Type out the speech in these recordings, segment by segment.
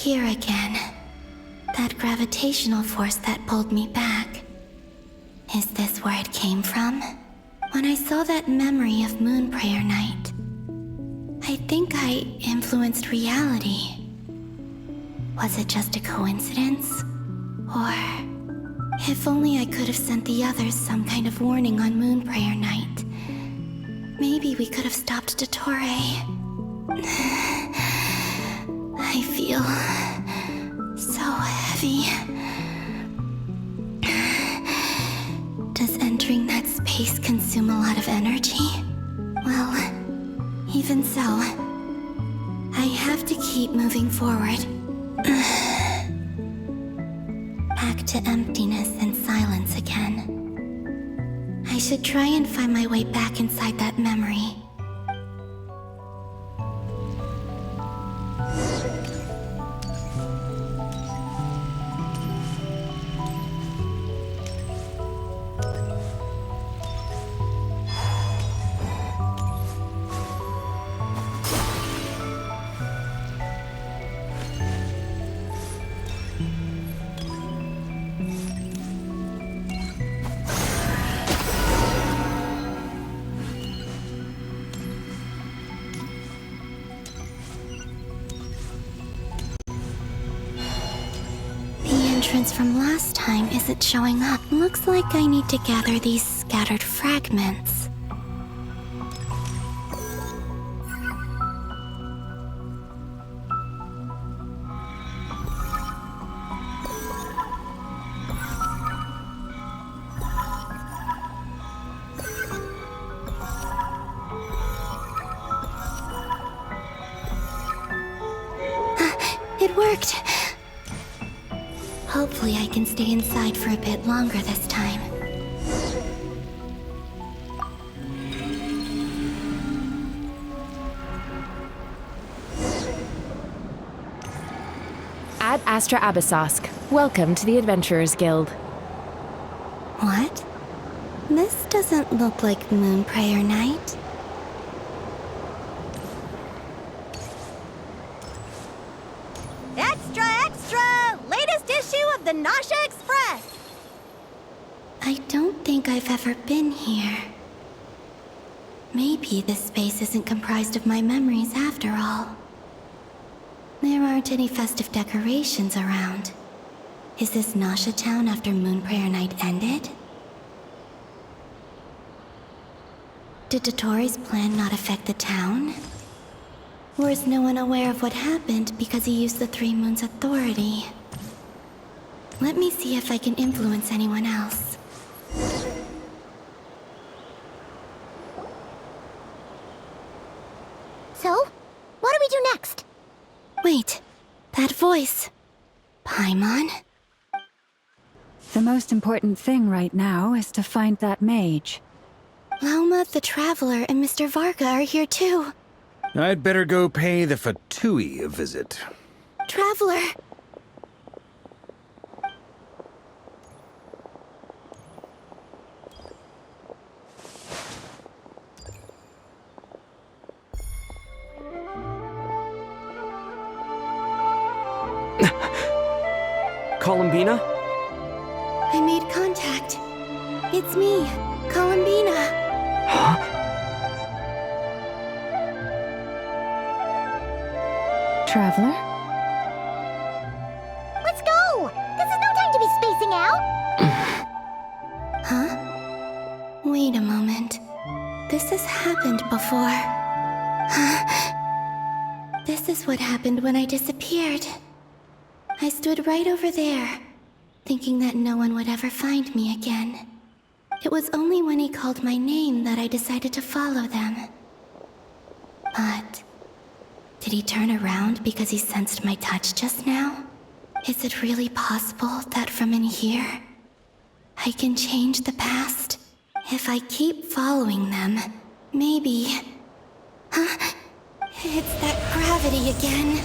here again. That gravitational force that pulled me back. Is this where it came from? When I saw that memory of Moon Prayer Night, I think I influenced reality. Was it just a coincidence? Or if only I could have sent the others some kind of warning on Moon Prayer Night. Maybe we could have stopped Dottore. I feel so heavy. Does entering that space consume a lot of energy? Well, even so, I have to keep moving forward. Back to emptiness and silence again. I should try and find my way back inside that memory. Entrance from last time isn't showing up. Looks like I need to gather these scattered fragments. It worked! Hopefully I can stay inside for a bit longer this time. Ad Astra Abyssosque. Welcome to the Adventurers Guild. What? This doesn't look like Moon Prayer Night. Extra, extra! Latest issue of the Nasha Express! I don't think I've ever been here. Maybe this space isn't comprised of my memories after all. There aren't any festive decorations around. Is this Nasha town after Moon Prayer Night ended? Did Dottore's plan not affect the town? Or is no one aware of what happened because he used the Three Moons' authority? Let me see if I can influence anyone else. So, what do we do next? Wait, that voice. Paimon? The most important thing right now is to find that mage. Lauma, the Traveler, and Mr. Varga are here too. I'd better go pay the Fatui a visit. Traveler! Columbina? I made contact. It's me, Columbina. Huh? Traveler? Let's go! This is no time to be spacing out! Huh? Wait a moment. This has happened before. This is what happened when I disappeared. I stood right over there, thinking that no one would ever find me again. It was only when he called my name that I decided to follow them. But did he turn around because he sensed my touch just now? Is it really possible that from in here, I can change the past? If I keep following them, maybe... Huh? It's that gravity again.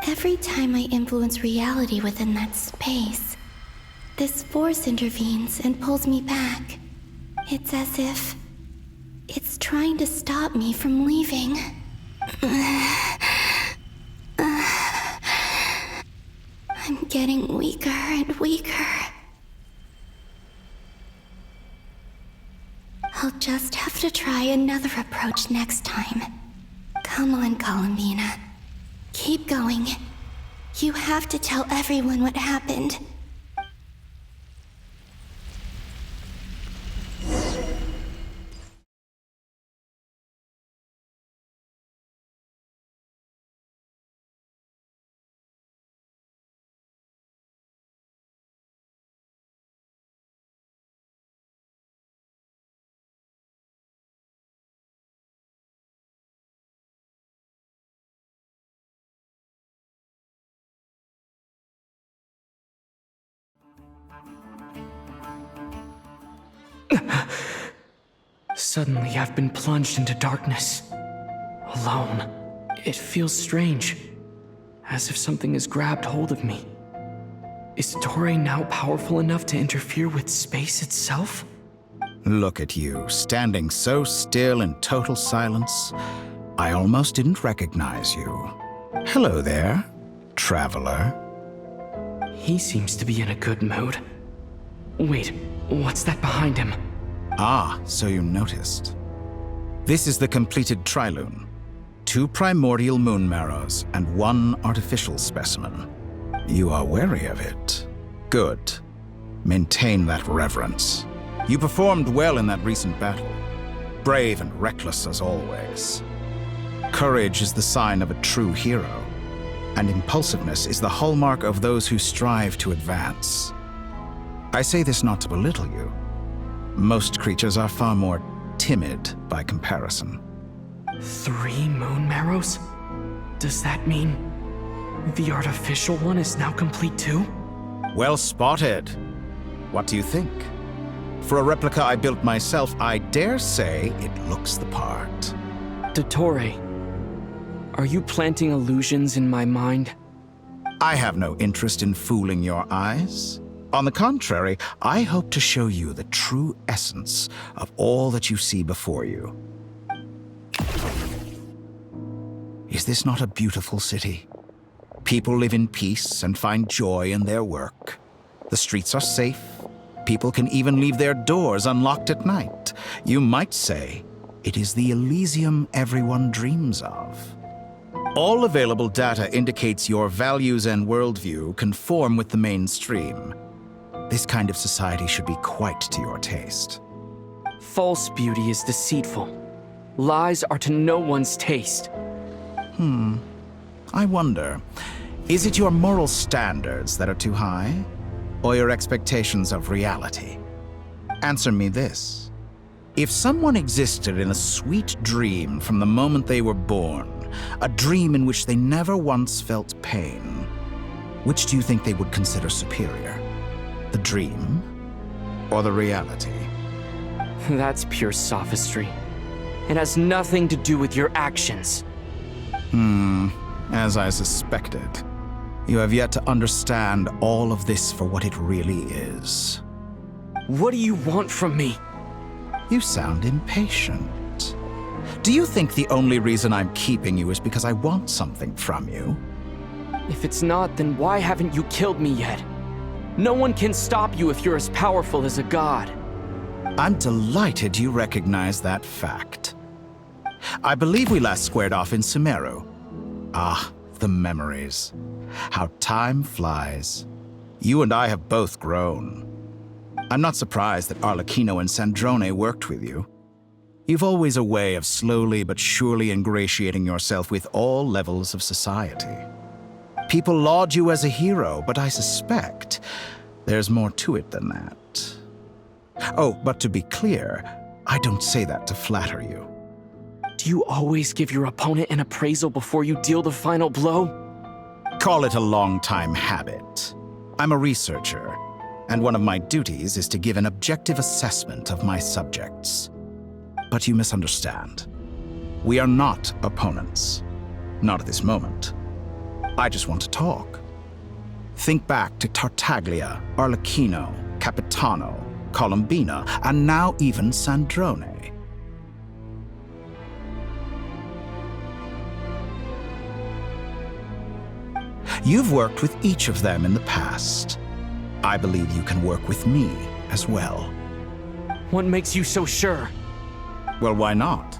Every time I influence reality within that space, this force intervenes and pulls me back. It's as if it's trying to stop me from leaving. I'm getting weaker and weaker. I'll just have to try another approach next time. Come on, Columbina. Keep going. You have to tell everyone what happened. Suddenly, I've been plunged into darkness. Alone. It feels strange. As if something has grabbed hold of me. Is Torre now powerful enough to interfere with space itself? Look at you, standing so still in total silence. I almost didn't recognize you. Hello there, traveler. He seems to be in a good mood. Wait, what's that behind him? Ah, so you noticed. This is the completed trilune. 2 primordial moon marrows and 1 artificial specimen. You are wary of it. Good. Maintain that reverence. You performed well in that recent battle. Brave and reckless as always. Courage is the sign of a true hero, and impulsiveness is the hallmark of those who strive to advance. I say this not to belittle you. Most creatures are far more timid by comparison. 3 moon marrows? Does that mean the artificial one is now complete too? Well spotted. What do you think? For a replica I built myself, I dare say it looks the part. Torre, are you planting illusions in my mind? I have no interest in fooling your eyes. On the contrary, I hope to show you the true essence of all that you see before you. Is this not a beautiful city? People live in peace and find joy in their work. The streets are safe. People can even leave their doors unlocked at night. You might say it is the Elysium everyone dreams of. All available data indicates your values and worldview conform with the mainstream. This kind of society should be quite to your taste. False beauty is deceitful. Lies are to no one's taste. I wonder, is it your moral standards that are too high? Or your expectations of reality? Answer me this. If someone existed in a sweet dream from the moment they were born, a dream in which they never once felt pain, which do you think they would consider superior? The dream or the reality? That's pure sophistry. It has nothing to do with your actions. As I suspected. You have yet to understand all of this for what it really is. What do you want from me? You sound impatient. Do you think the only reason I'm keeping you is because I want something from you? If it's not, then why haven't you killed me yet? No one can stop you if you're as powerful as a god. I'm delighted you recognize that fact. I believe we last squared off in Sumeru. Ah, the memories. How time flies. You and I have both grown. I'm not surprised that Arlecchino and Sandrone worked with you. You've always a way of slowly but surely ingratiating yourself with all levels of society. People laud you as a hero, but I suspect there's more to it than that. Oh, but to be clear, I don't say that to flatter you. Do you always give your opponent an appraisal before you deal the final blow? Call it a long-time habit. I'm a researcher, and one of my duties is to give an objective assessment of my subjects. But you misunderstand. We are not opponents. Not at this moment. I just want to talk. Think back to Tartaglia, Arlecchino, Capitano, Columbina, and now even Sandrone. You've worked with each of them in the past. I believe you can work with me as well. What makes you so sure? Well, why not?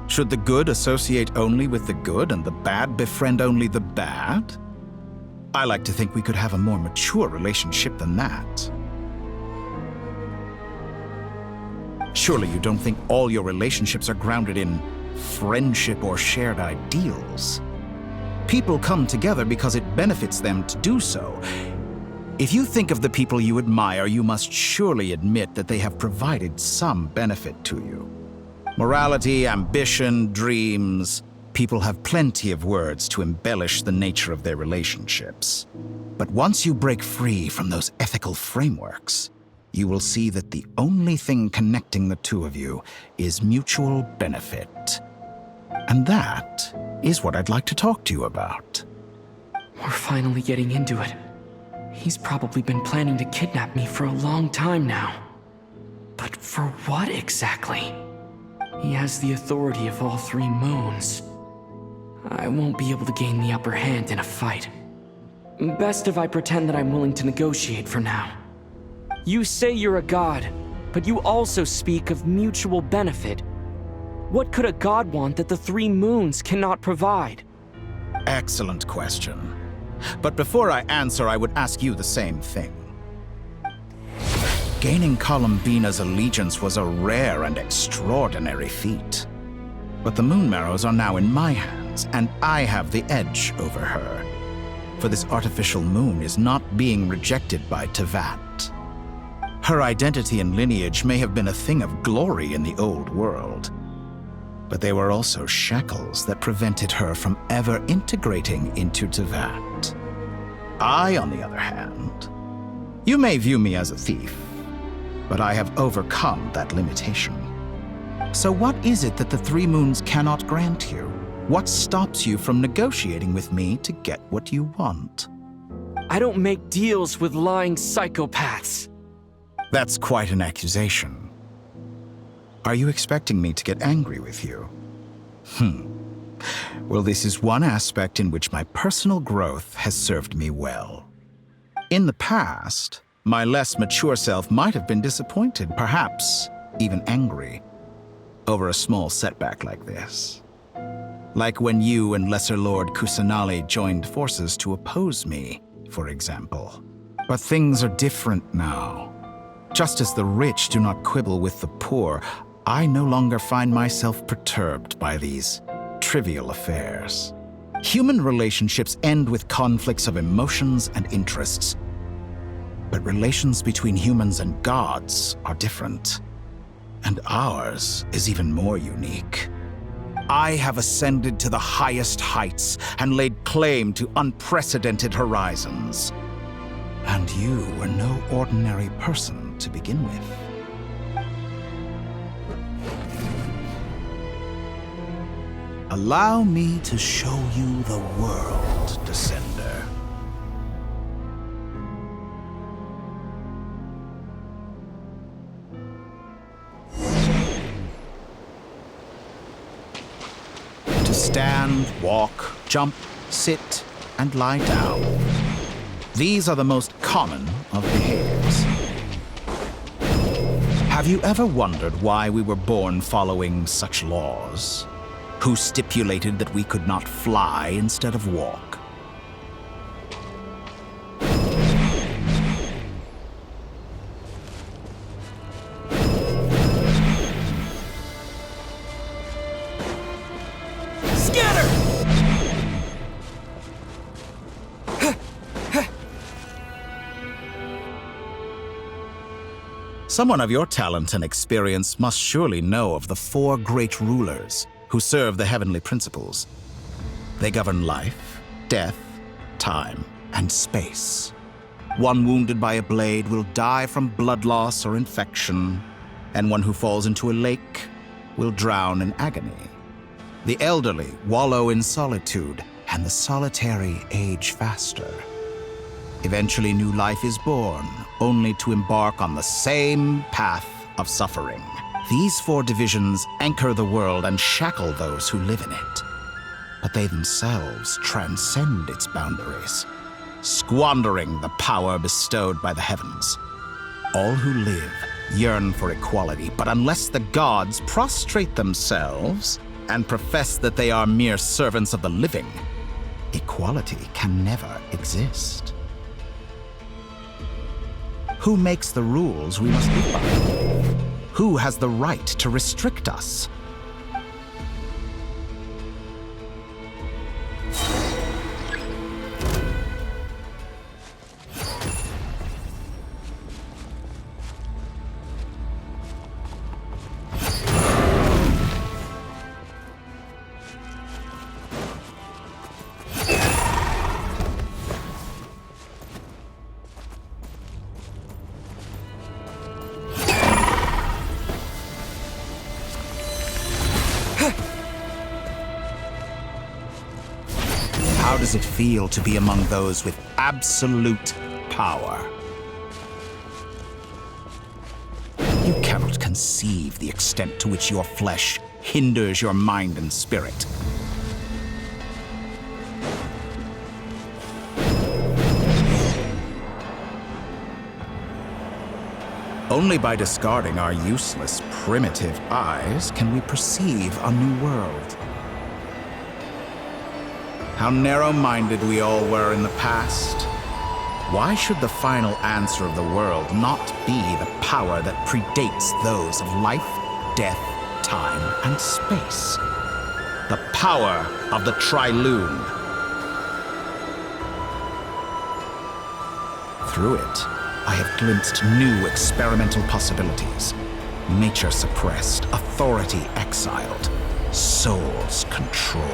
Should the good associate only with the good and the bad befriend only the bad? I like to think we could have a more mature relationship than that. Surely you don't think all your relationships are grounded in friendship or shared ideals? People come together because it benefits them to do so. If you think of the people you admire, you must surely admit that they have provided some benefit to you. Morality, ambition, dreams. People have plenty of words to embellish the nature of their relationships. But once you break free from those ethical frameworks, you will see that the only thing connecting the two of you is mutual benefit. And that is what I'd like to talk to you about. We're finally getting into it. He's probably been planning to kidnap me for a long time now. But for what exactly? He has the authority of all three moons. I won't be able to gain the upper hand in a fight. Best if I pretend that I'm willing to negotiate for now. You say you're a god, but you also speak of mutual benefit. What could a god want that the three moons cannot provide? Excellent question. But before I answer, I would ask you the same thing. Gaining Columbina's allegiance was a rare and extraordinary feat. But the Moon Marrows are now in my hands, and I have the edge over her. For this artificial moon is not being rejected by Tevat. Her identity and lineage may have been a thing of glory in the old world, but they were also shackles that prevented her from ever integrating into Tevat. I, on the other hand, you may view me as a thief, but I have overcome that limitation. So what is it that the three moons cannot grant you? What stops you from negotiating with me to get what you want? I don't make deals with lying psychopaths. That's quite an accusation. Are you expecting me to get angry with you? Well, this is one aspect in which my personal growth has served me well. In the past, my less mature self might have been disappointed, perhaps even angry, over a small setback like this. Like when you and Lesser Lord Kusanali joined forces to oppose me, for example. But things are different now. Just as the rich do not quibble with the poor, I no longer find myself perturbed by these trivial affairs. Human relationships end with conflicts of emotions and interests. But relations between humans and gods are different. And ours is even more unique. I have ascended to the highest heights and laid claim to unprecedented horizons. And you were no ordinary person to begin with. Allow me to show you the world, Descender. To stand, walk, jump, sit, and lie down. These are the most common of behaviors. Have you ever wondered why we were born following such laws? Who stipulated that we could not fly instead of walk? Someone of your talent and experience must surely know of the four great rulers who serve the heavenly principles. They govern life, death, time, and space. One wounded by a blade will die from blood loss or infection, and one who falls into a lake will drown in agony. The elderly wallow in solitude, and the solitary age faster. Eventually, new life is born, only to embark on the same path of suffering. These 4 divisions anchor the world and shackle those who live in it. But they themselves transcend its boundaries, squandering the power bestowed by the heavens. All who live yearn for equality, but unless the gods prostrate themselves and profess that they are mere servants of the living, equality can never exist. Who makes the rules we must live by? Who has the right to restrict us? How does it feel to be among those with absolute power? You cannot conceive the extent to which your flesh hinders your mind and spirit. Only by discarding our useless, primitive eyes can we perceive a new world. How narrow-minded we all were in the past. Why should the final answer of the world not be the power that predates those of life, death, time, and space? The power of the Trilune. Through it, I have glimpsed new experimental possibilities. Nature suppressed, authority exiled, souls controlled.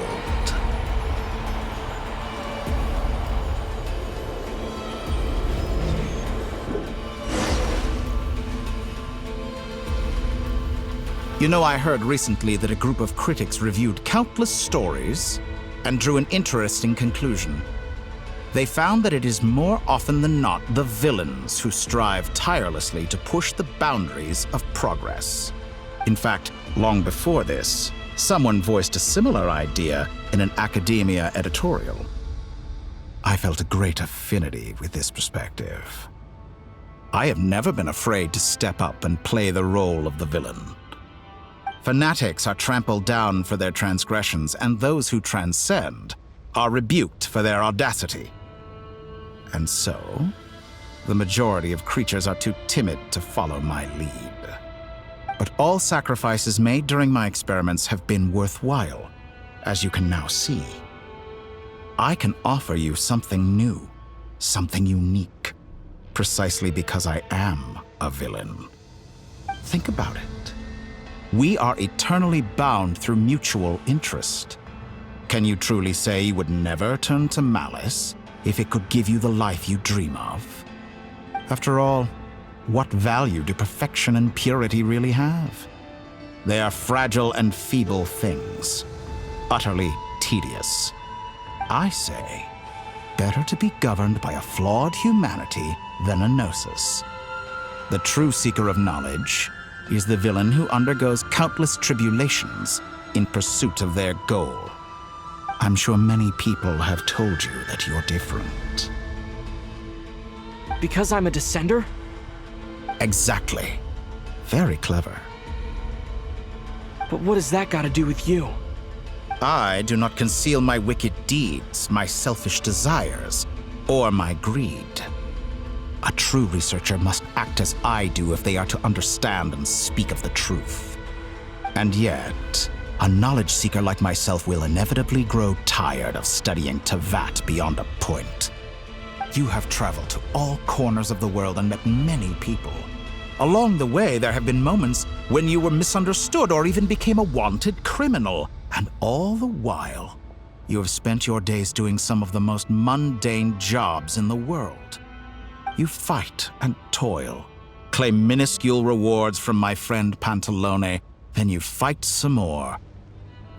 You know, I heard recently that a group of critics reviewed countless stories and drew an interesting conclusion. They found that it is more often than not the villains who strive tirelessly to push the boundaries of progress. In fact, long before this, someone voiced a similar idea in an academia editorial. I felt a great affinity with this perspective. I have never been afraid to step up and play the role of the villain. Fanatics are trampled down for their transgressions, and those who transcend are rebuked for their audacity. And so, the majority of creatures are too timid to follow my lead. But all sacrifices made during my experiments have been worthwhile, as you can now see. I can offer you something new, something unique, precisely because I am a villain. Think about it. We are eternally bound through mutual interest. Can you truly say you would never turn to malice if it could give you the life you dream of? After all, what value do perfection and purity really have? They are fragile and feeble things, utterly tedious. I say, better to be governed by a flawed humanity than a gnosis. The true seeker of knowledge is the villain who undergoes countless tribulations in pursuit of their goal. I'm sure many people have told you that you're different. Because I'm a descender? Exactly. Very clever. But what has that got to do with you? I do not conceal my wicked deeds, my selfish desires, or my greed. A true researcher must act as I do if they are to understand and speak of the truth. And yet, a knowledge seeker like myself will inevitably grow tired of studying Tavat beyond a point. You have traveled to all corners of the world and met many people. Along the way, there have been moments when you were misunderstood or even became a wanted criminal. And all the while, you have spent your days doing some of the most mundane jobs in the world. You fight and toil, claim minuscule rewards from my friend Pantalone, then you fight some more,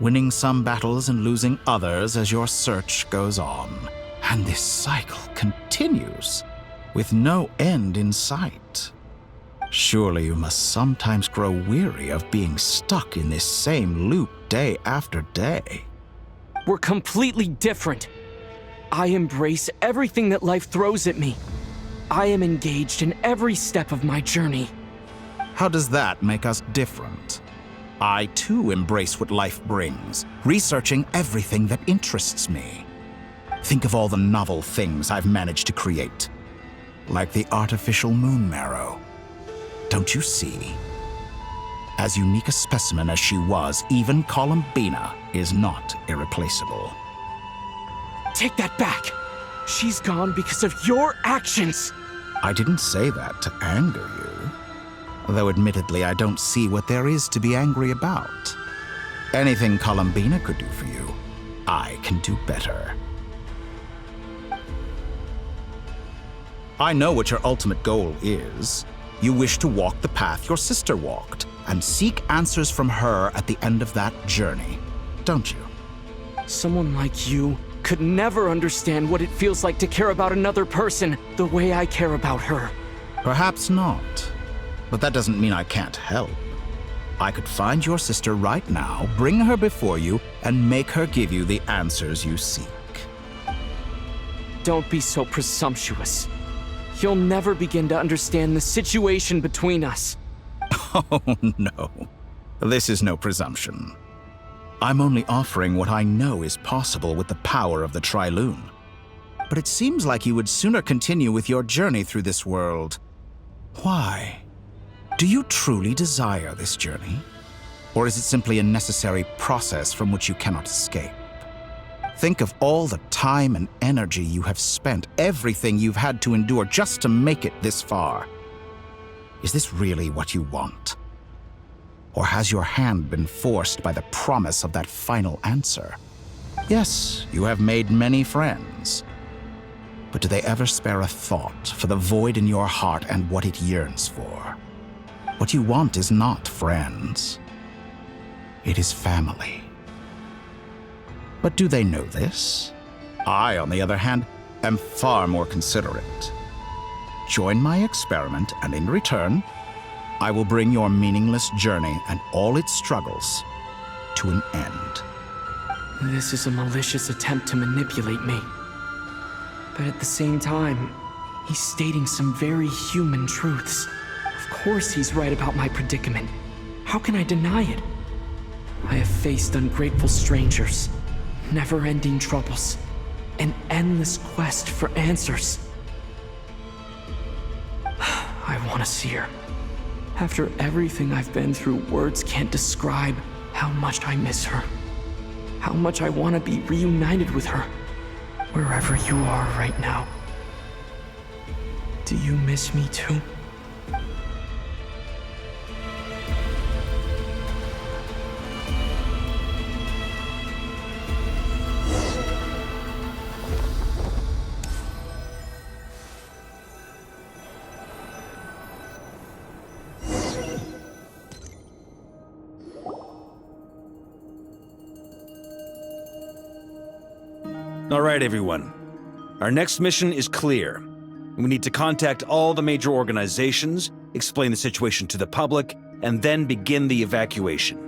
winning some battles and losing others as your search goes on. And this cycle continues, with no end in sight. Surely you must sometimes grow weary of being stuck in this same loop day after day. We're completely different. I embrace everything that life throws at me. I am engaged in every step of my journey. How does that make us different? I too embrace what life brings, researching everything that interests me. Think of all the novel things I've managed to create, like the artificial moon marrow. Don't you see? As unique a specimen as she was, even Columbina is not irreplaceable. Take that back. She's gone because of your actions. I didn't say that to anger you. Though admittedly, I don't see what there is to be angry about. Anything Columbina could do for you, I can do better. I know what your ultimate goal is. You wish to walk the path your sister walked, and seek answers from her at the end of that journey, don't you? Someone like you could never understand what it feels like to care about another person the way I care about her. Perhaps not, but that doesn't mean I can't help. I could find your sister right now, bring her before you, and make her give you the answers you seek. Don't be so presumptuous. You'll never begin to understand the situation between us. Oh, no. This is no presumption. I'm only offering what I know is possible with the power of the Trilune. But it seems like you would sooner continue with your journey through this world. Why? Do you truly desire this journey? Or is it simply a necessary process from which you cannot escape? Think of all the time and energy you have spent, everything you've had to endure just to make it this far. Is this really what you want? Or has your hand been forced by the promise of that final answer? Yes, you have made many friends. But do they ever spare a thought for the void in your heart and what it yearns for? What you want is not friends. It is family. But do they know this? I, on the other hand, am far more considerate. Join my experiment, and in return, I will bring your meaningless journey and all its struggles to an end. This is a malicious attempt to manipulate me. But at the same time, he's stating some very human truths. Of course he's right about my predicament. How can I deny it? I have faced ungrateful strangers, never-ending troubles, an endless quest for answers. I want to see her. After everything I've been through, words can't describe how much I miss her. How much I want to be reunited with her. Wherever you are right now. Do you miss me too? All right, everyone. Our next mission is clear. We need to contact all the major organizations, explain the situation to the public, and then begin the evacuation.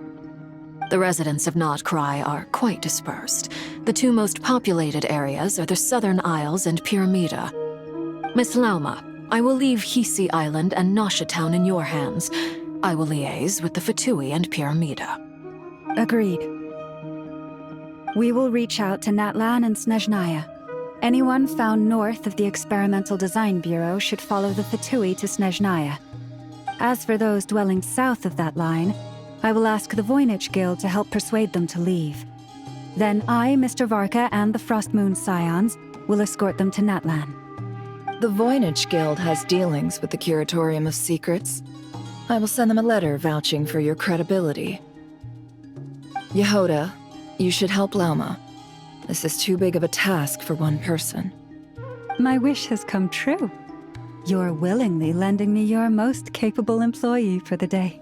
The residents of Not Krai are quite dispersed. The two most populated areas are the Southern Isles and Pyramida. Miss Lauma, I will leave Hisi Island and Nasha Town in your hands. I will liaise with the Fatui and Pyramida. Agreed. We will reach out to Natlan and Snezhnaya. Anyone found north of the Experimental Design Bureau should follow the Fatui to Snezhnaya. As for those dwelling south of that line, I will ask the Voynich Guild to help persuade them to leave. Then I, Mr. Varka, and the Frostmoon Scions will escort them to Natlan. The Voynich Guild has dealings with the Curatorium of Secrets. I will send them a letter vouching for your credibility. Yehoda, you should help Lauma. This is too big of a task for one person. My wish has come true. You're willingly lending me your most capable employee for the day.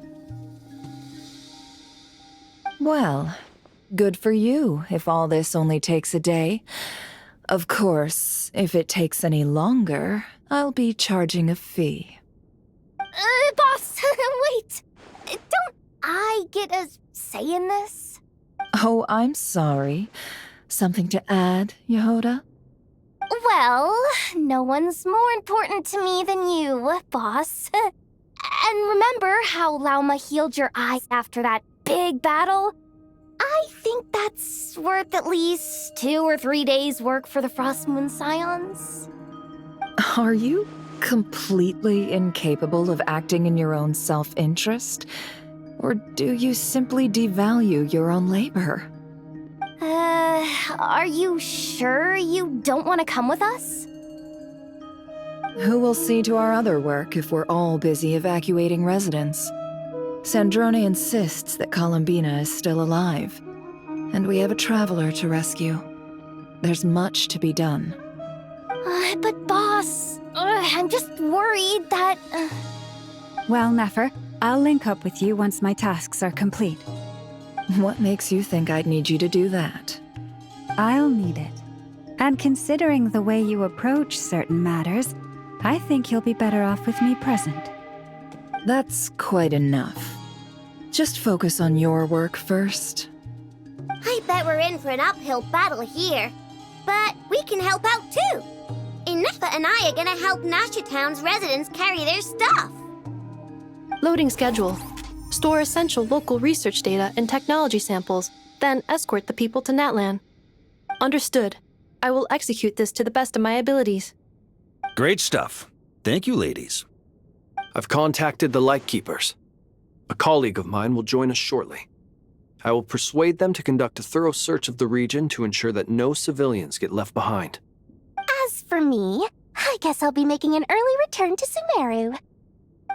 Well, good for you if all this only takes a day. Of course, if it takes any longer, I'll be charging a fee. Boss, wait. Don't I get a say in this? Oh, I'm sorry. Something to add, Yehoda? Well, no one's more important to me than you, boss. And remember how Lauma healed your eyes after that big battle? I think that's worth at least 2 or 3 days' work for the Frost Moon Scions. Are you completely incapable of acting in your own self-interest? Or do you simply devalue your own labor? Are you sure you don't want to come with us? Who will see to our other work if we're all busy evacuating residents? Sandrone insists that Columbina is still alive, and we have a traveler to rescue. There's much to be done. But boss, I'm just worried that... Well, Nefer, I'll link up with you once my tasks are complete. What makes you think I'd need you to do that? I'll need it. And considering the way you approach certain matters, I think you'll be better off with me present. That's quite enough. Just focus on your work first. I bet we're in for an uphill battle here. But we can help out too. Inefa and I are gonna help Nasha Town's residents carry their stuff. Loading schedule. Store essential local research data and technology samples, then escort the people to Natlan. Understood. I will execute this to the best of my abilities. Great stuff. Thank you, ladies. I've contacted the Lightkeepers. A colleague of mine will join us shortly. I will persuade them to conduct a thorough search of the region to ensure that no civilians get left behind. As for me, I guess I'll be making an early return to Sumeru.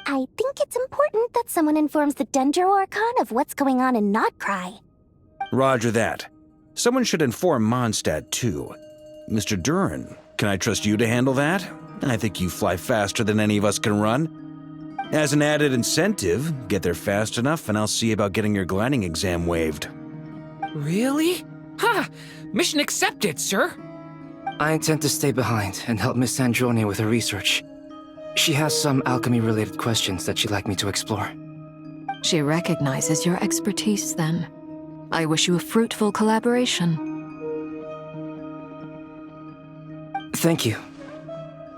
I think it's important that someone informs the Dendro Archon of what's going on in Notkrai. Roger that. Someone should inform Mondstadt, too. Mr. Durin, can I trust you to handle that? I think you fly faster than any of us can run. As an added incentive, get there fast enough and I'll see about getting your gliding exam waived. Really? Ha! Mission accepted, sir! I intend to stay behind and help Miss Sandrone with her research. She has some alchemy-related questions that she'd like me to explore. She recognizes your expertise, then. I wish you a fruitful collaboration. Thank you.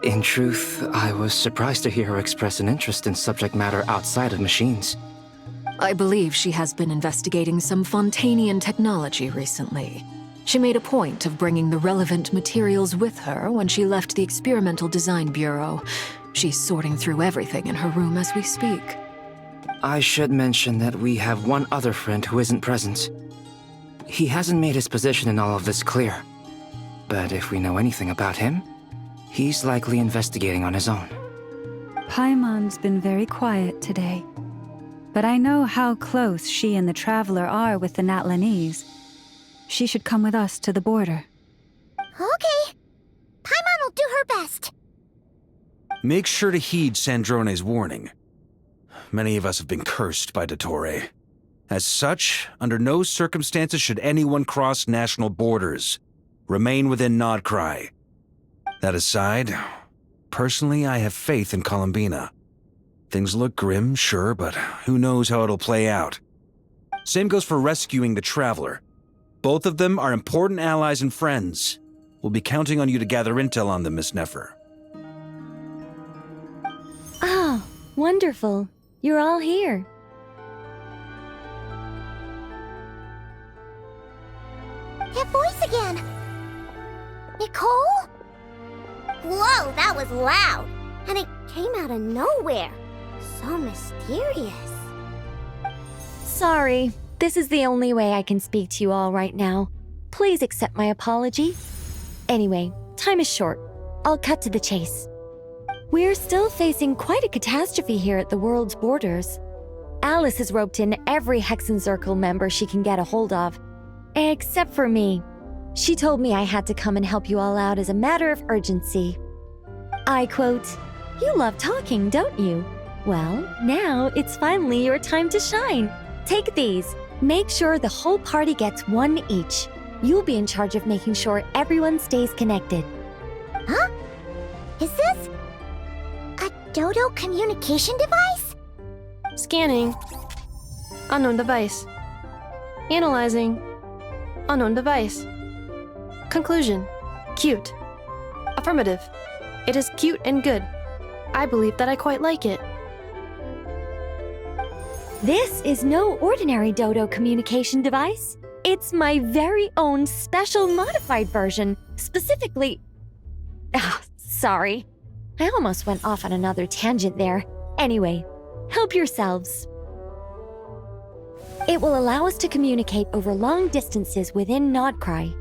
In truth, I was surprised to hear her express an interest in subject matter outside of machines. I believe she has been investigating some Fontanian technology recently. She made a point of bringing the relevant materials with her when she left the Experimental Design Bureau. She's sorting through everything in her room as we speak. I should mention that we have one other friend who isn't present. He hasn't made his position in all of this clear. But if we know anything about him, he's likely investigating on his own. Paimon's been very quiet today. But I know how close she and the Traveler are with the Natlanese. She should come with us to the border. Okay. Paimon will do her best. Make sure to heed Sandrone's warning. Many of us have been cursed by Dottore. As such, under no circumstances should anyone cross national borders. Remain within Notkrai. That aside, personally I have faith in Columbina. Things look grim, sure, but who knows how it'll play out. Same goes for rescuing the Traveler. Both of them are important allies and friends. We'll be counting on you to gather intel on them, Miss Nefer. Oh, wonderful. You're all here. That voice again! Nicole? Whoa, that was loud! And it came out of nowhere. So mysterious. Sorry, this is the only way I can speak to you all right now. Please accept my apology. Anyway, time is short. I'll cut to the chase. We're still facing quite a catastrophe here at the world's borders. Alice has roped in every Hexenzirkel member she can get a hold of. Except for me. She told me I had to come and help you all out as a matter of urgency. I quote, "You love talking, don't you? Well, now it's finally your time to shine. Take these. Make sure the whole party gets one each. You'll be in charge of making sure everyone stays connected. Huh? Is this a Dodo communication device? Scanning. Unknown device. Analyzing. Unknown device. Conclusion. Cute. Affirmative. It is cute and good. I believe that I quite like it. This is no ordinary Dodo communication device. It's my very own special modified version, specifically... sorry. I almost went off on another tangent there. Anyway, help yourselves. It will allow us to communicate over long distances within Nodcry.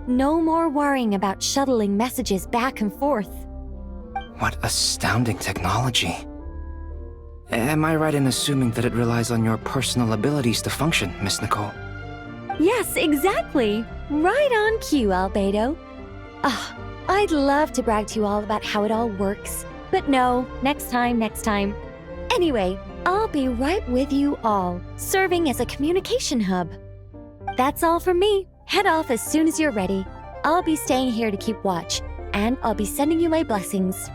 No more worrying about shuttling messages back and forth. What astounding technology. Am I right in assuming that it relies on your personal abilities to function, Miss Nicole? Yes, exactly. Right on cue, Albedo. I'd love to brag to you all about how it all works. But no, next time. Anyway, I'll be right with you all, serving as a communication hub. That's all from me. Head off as soon as you're ready. I'll be staying here to keep watch, and I'll be sending you my blessings.